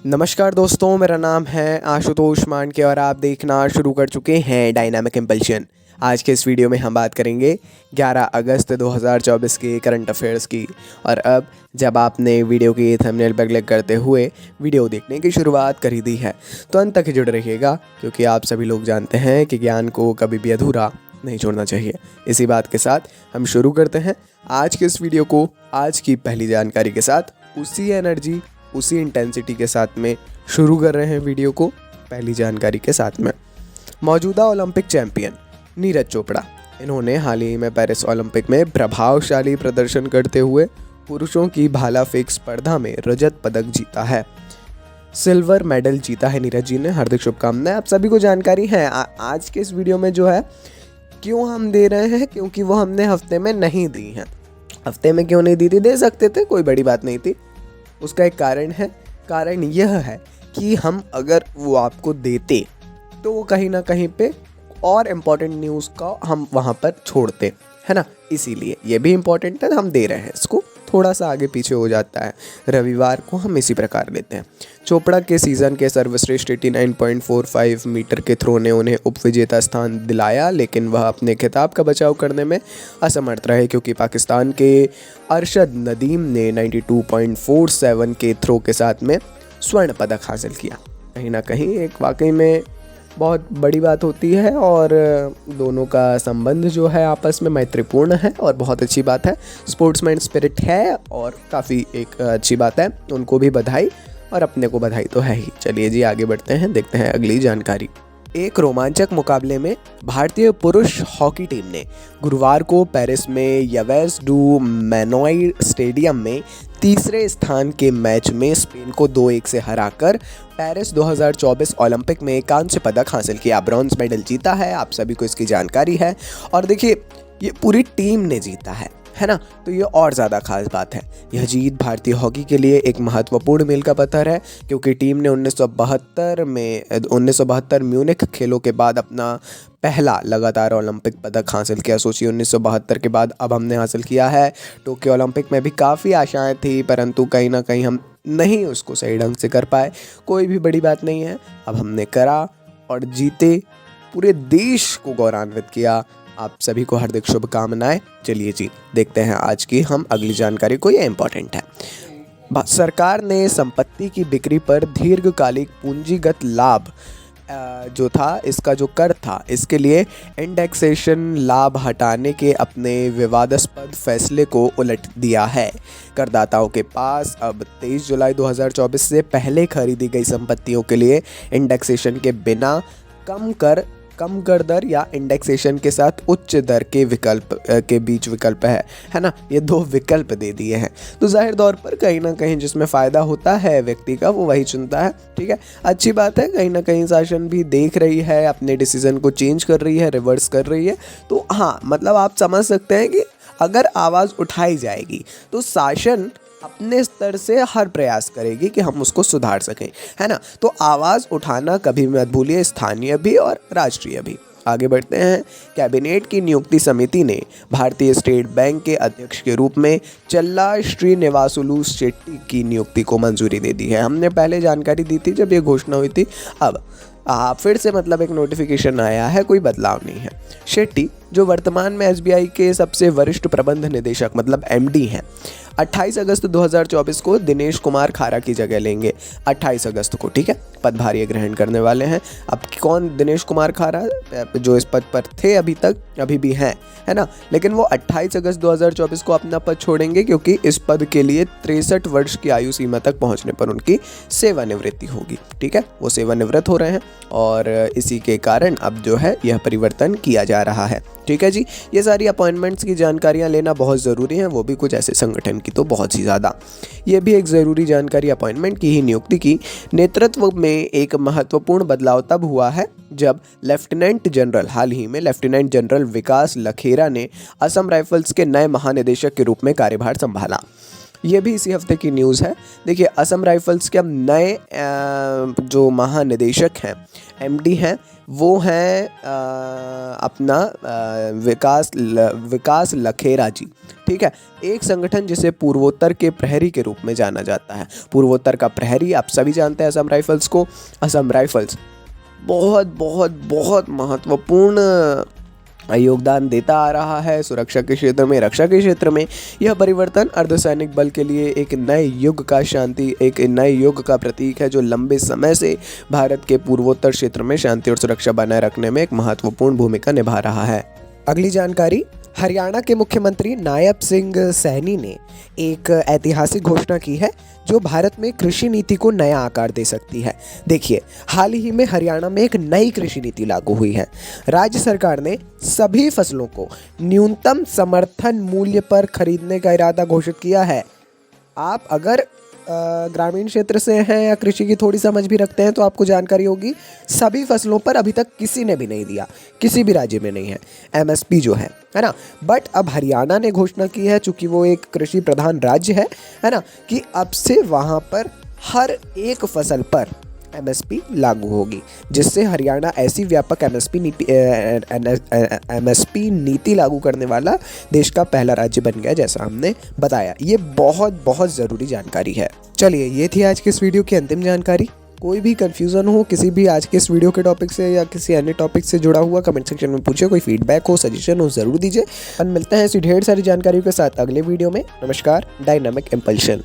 नमस्कार दोस्तों, मेरा नाम है आशुतोष मानके और आप देखना शुरू कर चुके हैं डायनामिक इम्पल्शन। आज के इस वीडियो में हम बात करेंगे 11 अगस्त 2024 के करंट अफेयर्स की। और अब जब आपने वीडियो की थंबनेल पर क्लिक करते हुए वीडियो देखने की शुरुआत कर ही दी है तो अंत तक जुड़ रहिएगा, क्योंकि आप सभी लोग जानते हैं कि ज्ञान को कभी भी अधूरा नहीं छोड़ना चाहिए। इसी बात के साथ हम शुरू करते हैं आज के इस वीडियो को आज की पहली जानकारी के साथ। उसी एनर्जी उसी इंटेंसिटी के साथ में शुरू कर रहे हैं वीडियो को पहली जानकारी के साथ में। मौजूदा ओलंपिक चैंपियन नीरज चोपड़ा, इन्होंने हाल ही में पेरिस ओलंपिक में प्रभावशाली प्रदर्शन करते हुए पुरुषों की भाला फेंक स्पर्धा में रजत पदक जीता है। सिल्वर मेडल जीता है नीरज जी ने। हार्दिक शुभकामनाएं। आप सभी को जानकारी है आज के इस वीडियो में जो है क्यों हम दे रहे हैं, क्योंकि वो हमने हफ्ते में नहीं दी हैं। हफ्ते में क्यों नहीं दी थी, दे सकते थे, कोई बड़ी बात नहीं थी। उसका एक कारण है। कारण यह है कि हम अगर वो आपको देते तो वो कहीं ना कहीं पे और इम्पोर्टेंट न्यूज़ का हम वहाँ पर छोड़ते, है ना। इसीलिए ये भी इम्पोर्टेंट है, हम दे रहे हैं इसको। थोड़ा सा आगे पीछे हो जाता है, रविवार को हम इसी प्रकार लेते हैं। चोपड़ा के सीज़न के सर्वश्रेष्ठ 89.45 मीटर के थ्रो ने उन्हें उपविजेता स्थान दिलाया, लेकिन वह अपने खिताब का बचाव करने में असमर्थ रहे, क्योंकि पाकिस्तान के अरशद नदीम ने 92.47 के थ्रो के साथ में स्वर्ण पदक हासिल किया। कहीं ना कहीं एक वाकई में बहुत बड़ी बात होती है और दोनों का संबंध जो है आपस में मैत्रीपूर्ण है और बहुत अच्छी बात है। स्पोर्ट्समैन स्पिरिट है और काफ़ी एक अच्छी बात है। उनको भी बधाई और अपने को बधाई तो है ही। चलिए जी आगे बढ़ते हैं, देखते हैं अगली जानकारी। एक रोमांचक मुकाबले में भारतीय पुरुष हॉकी टीम ने गुरुवार को पेरिस में यवेस डू मैनोई स्टेडियम में तीसरे स्थान के मैच में स्पेन को 2-1 से हराकर पेरिस 2024 ओलंपिक में कांस्य पदक हासिल किया। ब्रॉन्ज मेडल जीता है, आप सभी को इसकी जानकारी है। और देखिए, ये पूरी टीम ने जीता है ना, तो ये और ज़्यादा खास बात है। यह जीत भारतीय हॉकी के लिए एक महत्वपूर्ण मील का पत्थर है, क्योंकि टीम ने 1972 म्यूनिख खेलों के बाद अपना पहला लगातार ओलंपिक पदक हासिल किया। सोचिए, 1972 के बाद अब हमने हासिल किया है। टोक्यो ओलंपिक में भी काफ़ी आशाएं थी, परंतु कहीं ना कहीं हम नहीं उसको सही ढंग से कर पाए। कोई भी बड़ी बात नहीं है, अब हमने करा और जीते, पूरे देश को गौरवान्वित किया। आप सभी को हार्दिक शुभकामनाएं। चलिए जी देखते हैं आज की हम अगली जानकारी को, ये इम्पोर्टेंट है। सरकार ने संपत्ति की बिक्री पर दीर्घकालिक पूंजीगत लाभ जो था, इसका जो कर था, इसके लिए इंडेक्सेशन लाभ हटाने के अपने विवादास्पद फैसले को उलट दिया है। करदाताओं के पास अब 23 जुलाई 2024 से पहले खरीदी गई संपत्तियों के लिए इंडेक्सेशन के बिना कम कर दर या इंडेक्सेशन के साथ उच्च दर के विकल्प के बीच विकल्प है ना। ये दो विकल्प दे दिए हैं, तो जाहिर तौर पर कहीं ना कहीं जिसमें फ़ायदा होता है व्यक्ति का, वो वही चुनता है। ठीक है, अच्छी बात है। कहीं ना कहीं शासन भी देख रही है, अपने डिसीजन को चेंज कर रही है, रिवर्स कर रही है। तो हाँ, मतलब आप समझ सकते हैं कि अगर आवाज़ उठाई जाएगी तो शासन अपने स्तर से हर प्रयास करेगी कि हम उसको सुधार सकें, है ना। तो आवाज़ उठाना कभी मत भूलिए, स्थानीय भी और राष्ट्रीय भी। आगे बढ़ते हैं। कैबिनेट की नियुक्ति समिति ने भारतीय स्टेट बैंक के अध्यक्ष के रूप में चल्ला श्रीनिवासुलु शेट्टी की नियुक्ति को मंजूरी दे दी है। हमने पहले जानकारी दी थी जब ये घोषणा हुई थी। अब फिर से मतलब एक नोटिफिकेशन आया है, कोई बदलाव नहीं है। शेट्टी, जो वर्तमान में एसबीआई के सबसे वरिष्ठ प्रबंध निदेशक मतलब एमडी हैं, 28 अगस्त 2024 को दिनेश कुमार खारा की जगह लेंगे। 28 अगस्त को, ठीक है, पदभार ये ग्रहण करने वाले हैं। अब कौन दिनेश कुमार खारा, जो इस पद पर थे अभी तक, अभी भी हैं, है ना, लेकिन वो 28 अगस्त 2024 को अपना पद छोड़ेंगे, क्योंकि इस पद के लिए 63 वर्ष की आयु सीमा तक पहुंचने पर उनकी सेवानिवृत्ति होगी। ठीक है, वो सेवानिवृत्त हो रहे हैं और इसी के कारण अब जो है यह परिवर्तन किया जा रहा है। ठीक है जी, ये सारी अपॉइंटमेंट्स की जानकारियां लेना बहुत ज़रूरी है, वो भी कुछ ऐसे संगठन की तो बहुत ही ज़्यादा। ये भी एक ज़रूरी जानकारी अपॉइंटमेंट की ही नियुक्ति की नेतृत्व में एक महत्वपूर्ण बदलाव तब हुआ है जब हाल ही में लेफ्टिनेंट जनरल विकास लखेरा ने असम राइफल्स के नए महानिदेशक के रूप में कार्यभार संभाला। ये भी इसी हफ्ते की न्यूज़ है। देखिए, असम राइफल्स के अब नए जो महानिदेशक हैं, एमडी हैं, वो हैं अपना विकास लखेरा जी। ठीक है, एक संगठन जिसे पूर्वोत्तर के प्रहरी के रूप में जाना जाता है। पूर्वोत्तर का प्रहरी आप सभी जानते हैं असम राइफल्स को। असम राइफल्स बहुत बहुत बहुत महत्वपूर्ण योगदान देता आ रहा है सुरक्षा के क्षेत्र में, रक्षा के क्षेत्र में। यह परिवर्तन अर्धसैनिक बल के लिए एक नए युग का प्रतीक है, जो लंबे समय से भारत के पूर्वोत्तर क्षेत्र में शांति और सुरक्षा बनाए रखने में एक महत्वपूर्ण भूमिका निभा रहा है। अगली जानकारी, हरियाणा के मुख्यमंत्री नायब सिंह सैनी ने एक ऐतिहासिक घोषणा की है जो भारत में कृषि नीति को नया आकार दे सकती है। देखिए, हाल ही में हरियाणा में एक नई कृषि नीति लागू हुई है। राज्य सरकार ने सभी फसलों को न्यूनतम समर्थन मूल्य पर खरीदने का इरादा घोषित किया है। आप अगर ग्रामीण क्षेत्र से हैं या कृषि की थोड़ी समझ भी रखते हैं तो आपको जानकारी होगी, सभी फसलों पर अभी तक किसी ने भी नहीं दिया, किसी भी राज्य में नहीं है एमएसपी जो है ना। बट अब हरियाणा ने घोषणा की है, चूंकि वो एक कृषि प्रधान राज्य है ना, कि अब से वहाँ पर हर एक फसल पर एमएसपी लागू होगी, जिससे हरियाणा ऐसी व्यापक एमएसपी नीति लागू करने वाला देश का पहला राज्य बन गया, जैसा हमने बताया। ये बहुत बहुत ज़रूरी जानकारी है। चलिए, ये थी आज के इस वीडियो की अंतिम जानकारी। कोई भी कन्फ्यूज़न हो किसी भी आज के इस वीडियो के टॉपिक से या किसी अन्य टॉपिक से जुड़ा हुआ, कमेंट सेक्शन में पूछिए। कोई फीडबैक हो, सजेशन हो, ज़रूर दीजिए। और मिलते हैं ऐसी ढेर सारी जानकारियों के साथ अगले वीडियो में। नमस्कार, डायनामिक इम्पल्शन।